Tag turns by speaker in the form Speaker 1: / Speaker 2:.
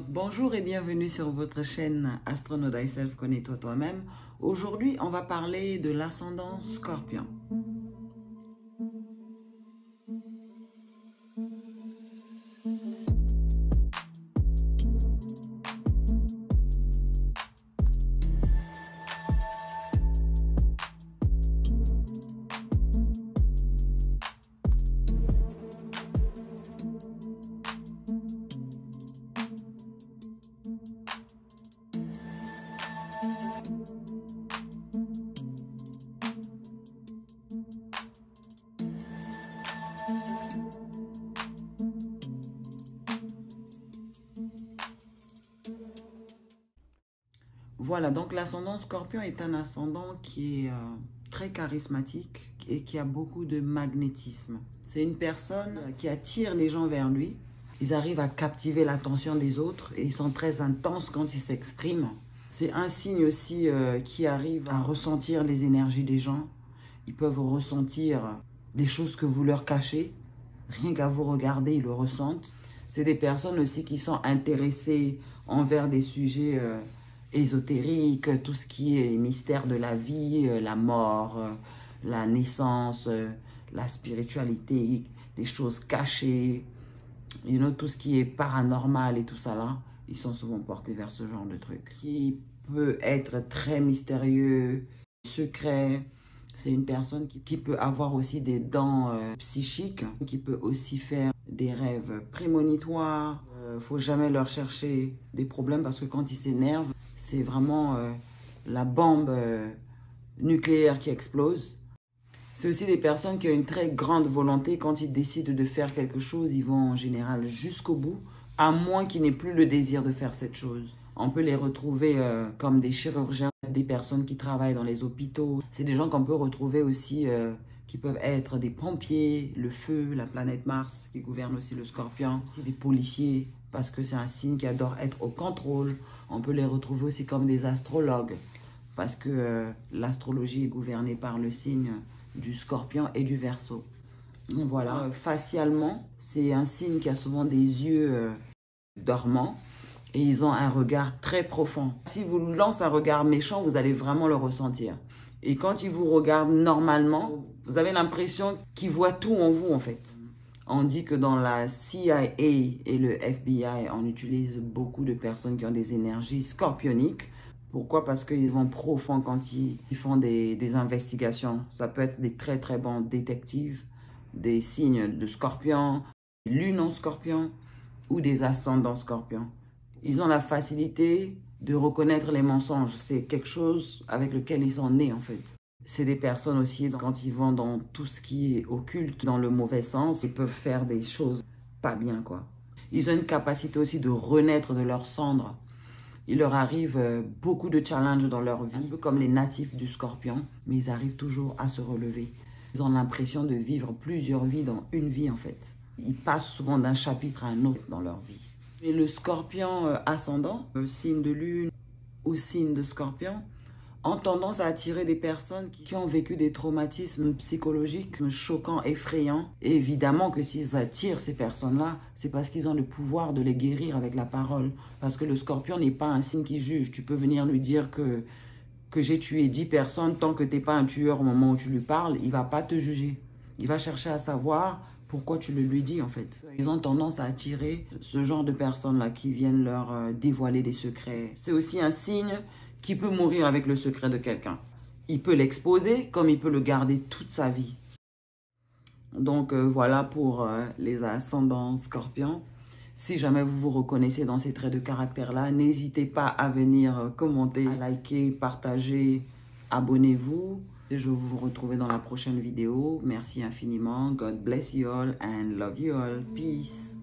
Speaker 1: Bonjour et bienvenue sur votre chaîne Astro Know Thyself, connais-toi toi-même. Aujourd'hui, on va parler de l'ascendant Scorpion. Voilà, donc l'ascendant Scorpion est un ascendant qui est très charismatique et qui a beaucoup de magnétisme. C'est une personne qui attire les gens vers lui. Ils arrivent à captiver l'attention des autres et ils sont très intenses quand ils s'expriment. C'est un signe aussi qui arrive à ressentir les énergies des gens. Ils peuvent ressentir des choses que vous leur cachez. Rien qu'à vous regarder, ils le ressentent. C'est des personnes aussi qui sont intéressées envers des sujets ésotériques, tout ce qui est mystère de la vie, la mort, la naissance, la spiritualité, les choses cachées, tout ce qui est paranormal et tout ça là, ils sont souvent portés vers ce genre de truc. Qui peut être très mystérieux, secret. C'est une personne qui peut avoir aussi des dents psychiques, qui peut aussi faire des rêves prémonitoires. Faut jamais leur chercher des problèmes parce que quand ils s'énervent, c'est vraiment la bombe nucléaire qui explose. C'est aussi des personnes qui ont une très grande volonté. Quand ils décident de faire quelque chose, ils vont en général jusqu'au bout, à moins qu'ils n'aient plus le désir de faire cette chose. On peut les retrouver comme des chirurgiens, des personnes qui travaillent dans les hôpitaux. C'est des gens qu'on peut retrouver aussi qui peuvent être des pompiers, le feu, la planète Mars qui gouverne aussi le Scorpion. Aussi des policiers parce que c'est un signe qui adore être au contrôle. On peut les retrouver aussi comme des astrologues parce que l'astrologie est gouvernée par le signe du Scorpion et du Verseau. Voilà, facialement, c'est un signe qui a souvent des yeux dormants. Et ils ont un regard très profond. Si vous lancez un regard méchant, vous allez vraiment le ressentir. Et quand ils vous regardent normalement, vous avez l'impression qu'ils voient tout en vous, en fait. On dit que dans la CIA et le FBI, on utilise beaucoup de personnes qui ont des énergies scorpioniques. Pourquoi? Parce qu'ils vont profond quand ils font des investigations. Ça peut être des très très bons détectives, des signes de scorpion, lune en scorpion ou des ascendants scorpions. Ils ont la facilité de reconnaître les mensonges. C'est quelque chose avec lequel ils sont nés en fait. C'est des personnes aussi, quand ils vont dans tout ce qui est occulte, dans le mauvais sens, ils peuvent faire des choses pas bien quoi. Ils ont une capacité aussi de renaître de leurs cendres. Il leur arrive beaucoup de challenges dans leur vie, un peu comme les natifs du Scorpion, mais ils arrivent toujours à se relever. Ils ont l'impression de vivre plusieurs vies dans une vie en fait. Ils passent souvent d'un chapitre à un autre dans leur vie. Et le Scorpion ascendant, signe de lune ou signe de Scorpion, ont tendance à attirer des personnes qui ont vécu des traumatismes psychologiques choquants, effrayants. Et évidemment que s'ils attirent ces personnes-là, c'est parce qu'ils ont le pouvoir de les guérir avec la parole. Parce que le Scorpion n'est pas un signe qui juge. Tu peux venir lui dire que j'ai tué 10 personnes, tant que tu n'es pas un tueur au moment où tu lui parles, il ne va pas te juger. Il va chercher à savoir pourquoi tu le lui dis en fait. Ils ont tendance à attirer ce genre de personnes-là qui viennent leur dévoiler des secrets. C'est aussi un signe qui peut mourir avec le secret de quelqu'un. Il peut l'exposer comme il peut le garder toute sa vie. Donc voilà pour les ascendants scorpions. Si jamais vous vous reconnaissez dans ces traits de caractère-là, n'hésitez pas à venir commenter, à liker, partager, abonnez-vous. Je vais vous retrouver dans la prochaine vidéo. Merci infiniment. God bless you all and love you all. Peace.